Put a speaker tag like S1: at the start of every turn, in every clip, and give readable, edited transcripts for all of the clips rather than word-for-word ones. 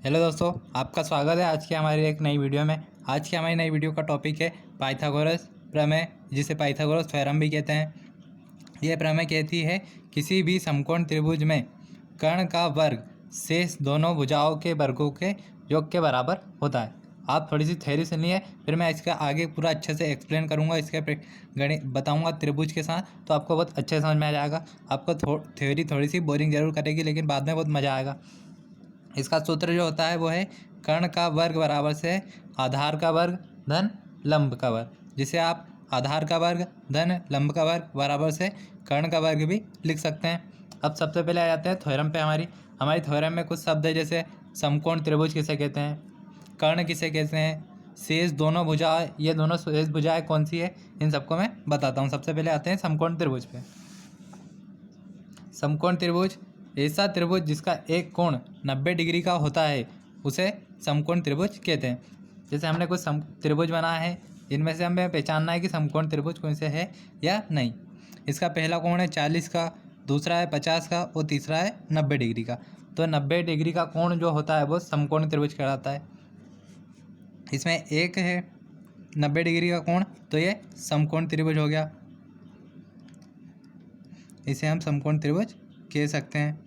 S1: Hello दोस्तों, आपका स्वागत है आज की हमारी एक नई वीडियो में। आज की हमारी नई वीडियो का टॉपिक है पाइथागोरस प्रमेय, जिसे पाइथागोरस थ्योरम भी कहते हैं। यह प्रमेय कहती है किसी भी समकोण त्रिभुज में कर्ण का वर्ग शेष दोनों भुजाओं के वर्गों के योग के बराबर होता है। आप थोड़ी सी थ्योरी सुनिए, फिर मैं इसका आगे पूरा अच्छे से एक्सप्लेन करूँगा, इसके गणित बताऊँगा त्रिभुज के साथ, तो आपको बहुत अच्छे से समझ में आ जाएगा। आपको थ्योरी थोड़ी सी बोरिंग जरूर करेगी, लेकिन बाद में बहुत मज़ा आएगा। इसका सूत्र जो होता है वो है कर्ण का वर्ग बराबर से आधार का वर्ग धन लंब का वर्ग, जिसे आप आधार का वर्ग धन लंब का वर्ग बराबर से कर्ण का वर्ग भी लिख सकते हैं। अब सबसे पहले आ जाते हैं थ्योरम पे। हमारी थ्योरम में कुछ शब्द है, जैसे समकोण त्रिभुज किसे कहते हैं, कर्ण किसे कहते हैं, शेष दोनों भुजाएं, ये दोनों शेष भुजाएं कौन सी है, इन सबको मैं बताता हूँ। सबसे पहले आते हैं समकोण त्रिभुज पे। समकोण त्रिभुज ऐसा त्रिभुज जिसका एक कोण 90 डिग्री का होता है, उसे समकोण त्रिभुज कहते हैं। जैसे हमने कुछ त्रिभुज बनाया है, इनमें से हमें पहचानना है कि समकोण त्रिभुज कौन से है या नहीं। इसका पहला कोण है 40 का, दूसरा है 50 का और तीसरा है 90 डिग्री का। तो 90 डिग्री का कोण जो होता है वो समकोण त्रिभुज कहलाता है। इसमें एक है 90 डिग्री का कोण, तो ये समकोण त्रिभुज हो गया, इसे हम समकोण त्रिभुज कह सकते हैं।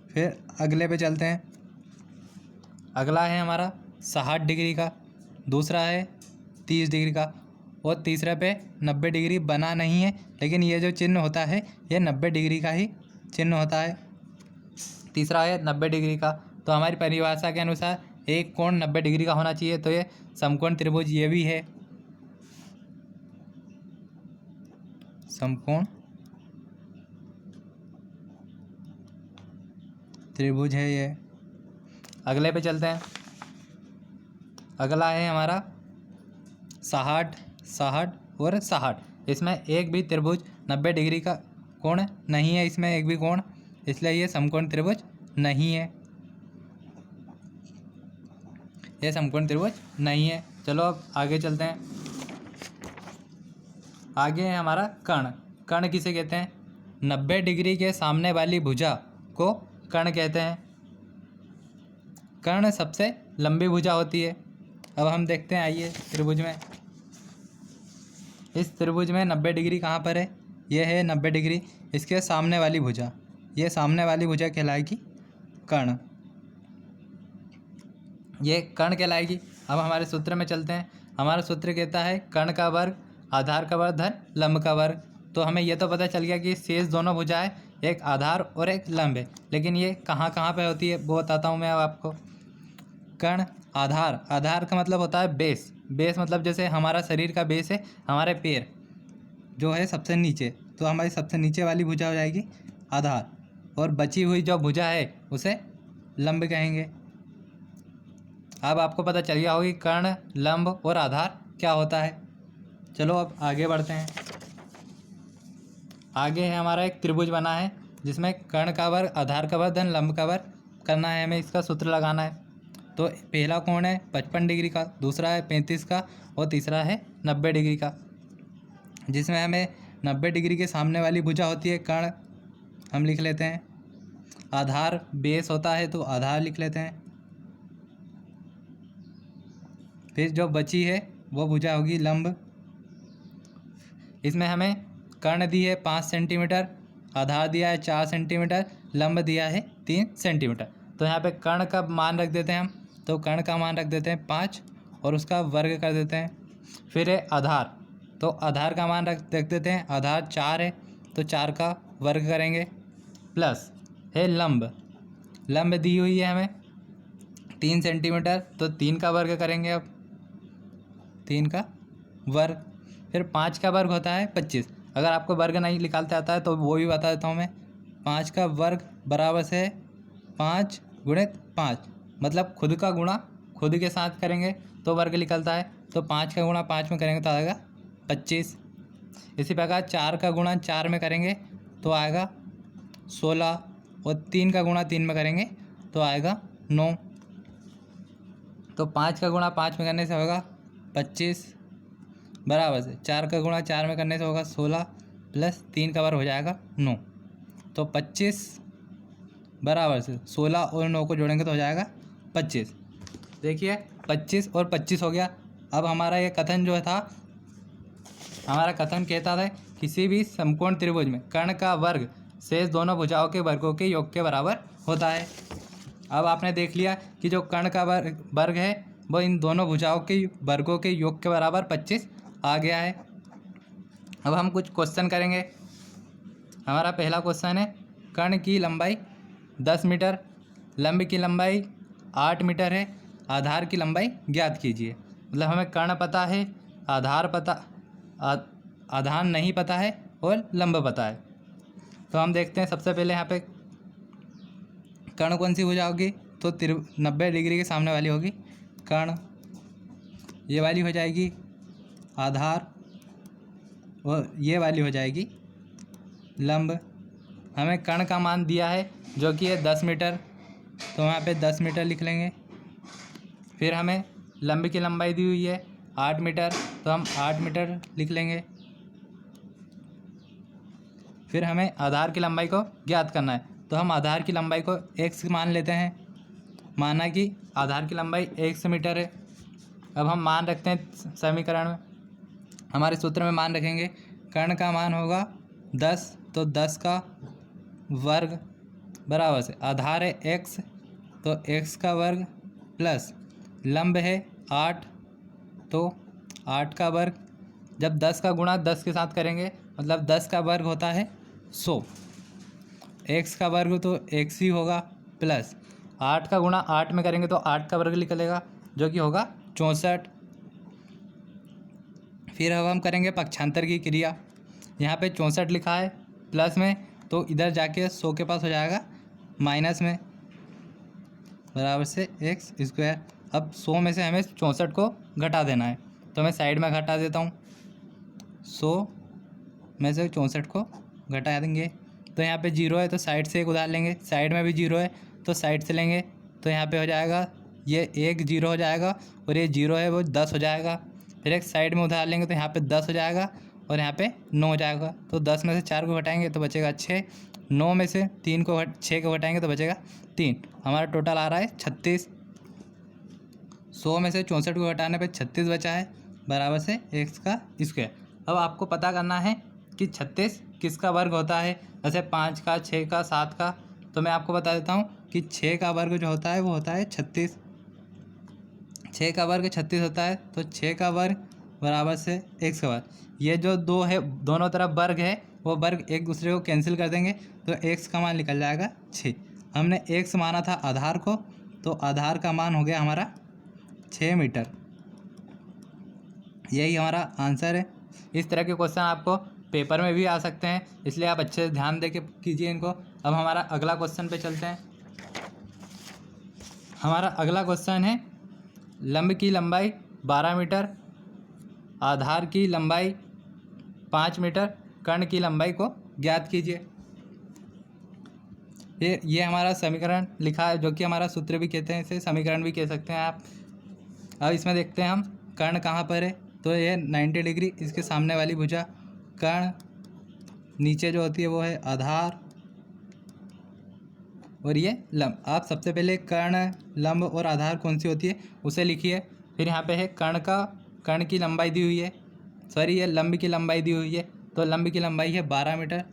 S1: फिर अगले पे चलते हैं। अगला है हमारा 60 डिग्री का, दूसरा है 30 डिग्री का और तीसरे पे 90 डिग्री बना नहीं है, लेकिन ये जो चिन्ह होता है ये 90 डिग्री का ही चिन्ह होता है। तीसरा है 90 डिग्री का। तो हमारी परिभाषा के अनुसार एक कोण 90 डिग्री का होना चाहिए, तो ये समकोण त्रिभुज ये भी है, समकोण त्रिभुज है ये। अगले पे चलते हैं। अगला है हमारा 60, 60 और 60। इसमें एक भी त्रिभुज 90 डिग्री का कोण नहीं है, इसमें एक भी कोण, इसलिए ये समकोण त्रिभुज नहीं है, ये समकोण त्रिभुज नहीं है। चलो अब आगे चलते हैं। आगे है हमारा कर्ण। कर्ण किसे कहते हैं, 90 डिग्री के सामने वाली भुजा को कर्ण कहते हैं। कर्ण सबसे लंबी भुजा होती है। अब हम देखते हैं, आइए त्रिभुज में। इस त्रिभुज में 90 डिग्री कहाँ पर है, ये है 90 डिग्री। इसके सामने वाली भुजा, ये सामने वाली भुजा कहलाएगी कर्ण, ये कर्ण कहलाएगी। अब हमारे सूत्र में चलते हैं। हमारा सूत्र कहता है कर्ण का वर्ग आधार का वर्ग धन लंब का वर्ग। तो हमें यह तो पता चल गया कि शेष दोनों भुजाएं एक आधार और एक लंब है, लेकिन ये कहाँ कहाँ पे होती है वो बताता हूँ मैं अब आपको। कर्ण आधार, आधार का मतलब होता है बेस। बेस मतलब जैसे हमारा शरीर का बेस है, हमारे पैर जो है सबसे नीचे, तो हमारी सबसे नीचे वाली भुजा हो जाएगी आधार, और बची हुई जो भुजा है उसे लंब कहेंगे। अब आपको पता चल गया होगा कि कर्ण, लंब और आधार क्या होता है। चलो अब आगे बढ़ते हैं। आगे है हमारा एक त्रिभुज बना है, जिसमें कर्ण का वर्ग आधार का वर्ग धन लंब का वर्ग करना है, हमें इसका सूत्र लगाना है। तो पहला कोण है 55 डिग्री का, दूसरा है 35 का और तीसरा है 90 डिग्री का, जिसमें हमें 90 डिग्री के सामने वाली भुजा होती है कर्ण, हम लिख लेते हैं। आधार बेस होता है तो आधार लिख लेते हैं। फिर जो बची है वो भुजा होगी लंब। इसमें हमें कर्ण दी है 5 सेंटीमीटर, आधार दिया है 4 सेंटीमीटर, लंब दिया है 3 सेंटीमीटर। तो यहाँ पे कर्ण का मान रख देते हैं हम, तो कर्ण का मान रख देते हैं 5 और उसका वर्ग कर देते हैं। फिर है आधार, तो आधार का मान रख देते हैं, आधार 4 है तो 4 का वर्ग करेंगे, प्लस है लंब, लंब दी हुई है हमें 3 सेंटीमीटर, तो 3 का वर्ग करेंगे। अब 3 का वर्ग, फिर 5 का वर्ग होता है 25। अगर आपको वर्ग नहीं निकालते आता है तो वो भी बता देता हूँ मैं। 5 का वर्ग बराबर से 5 गुणित 5, मतलब खुद का गुणा खुद के साथ करेंगे तो वर्ग निकलता है। तो 5 का गुणा 5 में करेंगे तो आएगा 25। इसी प्रकार 4 का गुणा 4 में करेंगे तो आएगा 16, और 3 का गुणा 3 में करेंगे तो आएगा 9। तो 5 का गुणा 5 में करने से होगा 25, बराबर से 4 का गुणा 4 में करने से होगा 16, प्लस 3 का वर्ग हो जाएगा 9। तो 25 बराबर से 16 और 9 को जोड़ेंगे तो हो जाएगा 25। देखिए 25 और 25 हो गया। अब हमारा ये कथन जो था, हमारा कथन कहता था किसी भी समकोण त्रिभुज में कर्ण का वर्ग शेष दोनों भुजाओं के वर्गों के योग के बराबर होता है। अब आपने देख लिया कि जो कर्ण का वर्ग है वो इन दोनों भुजाओं के वर्गों के योग के बराबर 25 आ गया है। अब हम कुछ क्वेश्चन करेंगे। हमारा पहला क्वेश्चन है, कर्ण की लंबाई 10 मीटर, लंब की लंबाई 8 मीटर है, आधार की लंबाई ज्ञात कीजिए। मतलब हमें कर्ण पता है, आधार नहीं पता है और लंब पता है। तो हम देखते हैं सबसे पहले यहाँ पे कर्ण कौन सी भुजा होगी, तो 90 डिग्री के सामने वाली होगी कर्ण, ये वाली हो जाएगी आधार, और ये वाली हो जाएगी लंब। हमें कर्ण का मान दिया है जो कि है 10 मीटर, तो यहाँ पे 10 मीटर लिख लेंगे। फिर हमें लंब की लंबाई दी हुई है 8 मीटर, तो हम 8 मीटर लिख लेंगे। फिर हमें आधार की लंबाई को ज्ञात करना है, तो हम आधार की लंबाई को x मान लेते हैं। माना कि आधार की लंबाई x मीटर है। अब हम मान रखते हैं समीकरण में, हमारे सूत्र में मान रखेंगे। कर्ण का मान होगा 10, तो 10 का वर्ग बराबर से आधार है x, तो x का वर्ग प्लस लंब है 8, तो 8 का वर्ग। जब 10 का गुणा 10 के साथ करेंगे मतलब 10 का वर्ग होता है 100, x का वर्ग तो x ही होगा, प्लस 8 का गुणा 8 में करेंगे तो 8 का वर्ग निकलेगा जो कि होगा 64। फिर अब हम करेंगे पक्षांतर की क्रिया। यहाँ पे 64 लिखा है प्लस में, तो इधर जाके 100 के पास हो जाएगा माइनस में, बराबर से एक्स स्क्वायर। अब 100 में से हमें 64 को घटा देना है, तो मैं साइड में घटा देता हूँ। 100 में से 64 को घटा देंगे तो यहाँ पे 0 है, तो साइड से एक उधार लेंगे। साइड में भी 0 है तो साइड से लेंगे, तो यहाँ पे हो जाएगा ये 1 0 हो जाएगा, और ये 0 है वो 10 हो जाएगा। फिर एक साइड में उधार लेंगे तो यहाँ पे 10 हो जाएगा और यहाँ पे 9 हो जाएगा। तो 10 में से 4 को घटाएंगे तो बचेगा 6, 9 में से 6 को घटाएंगे तो बचेगा 3। हमारा टोटल आ रहा है 36। 100 में से 64 को घटाने पे 36 बचा है, बराबर से x का स्क्वायर। अब आपको पता करना है कि 36 किसका वर्ग होता है, जैसे 5 का, 6 का, 7 का। तो मैं आपको बता देता हूँ कि 6 का वर्ग जो होता है वो होता है 36। 6 का वर्ग 36 होता है, तो 6 का वर्ग बराबर से x का वर्ग। ये जो दो है दोनों तरफ वर्ग है, वो वर्ग एक दूसरे को कैंसिल कर देंगे तो x का मान निकल जाएगा 6। हमने x माना था आधार को, तो आधार का मान हो गया हमारा 6 मीटर। यही हमारा आंसर है। इस तरह के क्वेश्चन आपको पेपर में भी आ सकते हैं, इसलिए आप अच्छे से ध्यान दे के कीजिए इनको। अब हमारा अगला क्वेश्चन पे चलते हैं। हमारा अगला क्वेश्चन है, लंब की लंबाई 12 मीटर, आधार की लंबाई 5 मीटर, कर्ण की लंबाई को ज्ञात कीजिए। ये हमारा समीकरण लिखा है, जो कि हमारा सूत्र भी कहते हैं, इसे समीकरण भी कह सकते हैं आप। अब इसमें देखते हैं हम कर्ण कहाँ पर है, तो ये 90 डिग्री इसके सामने वाली भुजा कर्ण, नीचे जो होती है वो है आधार, और ये लंब। आप सबसे पहले कर्ण, लंब और आधार कौन सी होती है उसे लिखिए। फिर यहाँ पे है कर्ण की लंबाई दी हुई है, सॉरी ये लंब की लंबाई दी हुई है, तो लंब की लंबाई है 12 मीटर,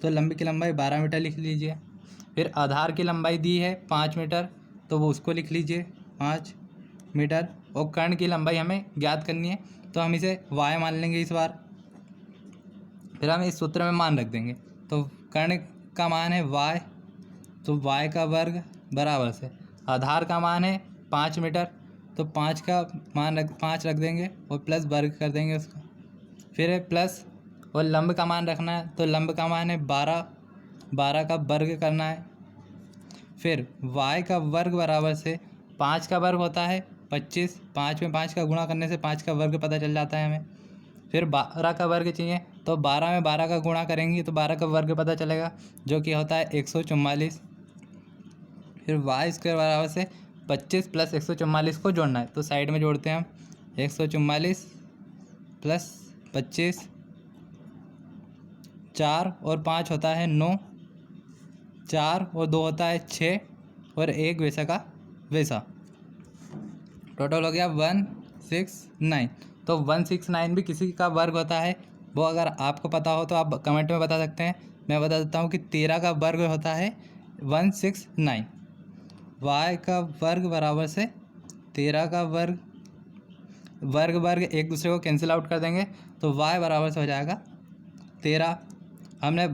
S1: तो लंब की लंबाई 12 मीटर लिख लीजिए। फिर आधार की लंबाई दी है 5 मीटर, तो वो उसको लिख लीजिए 5 मीटर। और कर्ण की लंबाई हमें ज्ञात करनी है, तो हम इसे y मान लेंगे इस बार। फिर हम इस सूत्र में मान रख देंगे, तो कर्ण का मान है y, तो y का वर्ग बराबर से आधार का मान है 5 मीटर, तो 5 का मान 5 रख देंगे और प्लस वर्ग कर देंगे उसका। फिर है प्लस, और लंब का मान रखना है, तो लंब का मान है 12 का वर्ग करना है। फिर y का वर्ग बराबर से 5 का वर्ग होता है 25, 5 में 5 का गुणा करने से 5 का वर्ग पता चल जाता है हमें। फिर 12 का वर्ग चाहिए, तो 12 में 12 का गुणा करेंगे तो 12 का वर्ग पता चलेगा, जो कि होता है 144। फिर y स्क्वायर बराबर से 25 प्लस 144 को जोड़ना है, तो साइड में जोड़ते हैं हम। 144 प्लस 25, 4 और 5 होता है 9, 4 और 2 होता है 6 और 1 वैसा का वैसा। टोटल हो गया 169। तो 169 भी किसी का वर्ग होता है, वो अगर आपको पता हो तो आप कमेंट में बता सकते हैं। मैं बता देता हूँ कि 13 का वर्ग होता है 169। y का वर्ग बराबर से 13 का वर्ग, वर्ग वर्ग एक दूसरे को कैंसिल आउट कर देंगे तो y बराबर से हो जाएगा 13। हमने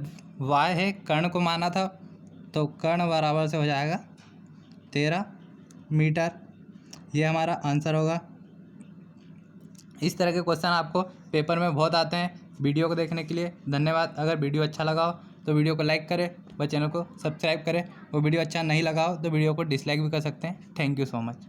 S1: y है कर्ण को माना था, तो कर्ण बराबर से हो जाएगा 13 मीटर। ये हमारा आंसर होगा। इस तरह के क्वेश्चन आपको पेपर में बहुत आते हैं। वीडियो को देखने के लिए धन्यवाद। अगर वीडियो अच्छा लगा हो तो वीडियो को लाइक करें व चैनल को सब्सक्राइब करें, और वीडियो अच्छा नहीं लगा हो तो वीडियो को डिसलाइक भी कर सकते हैं। Thank you so much.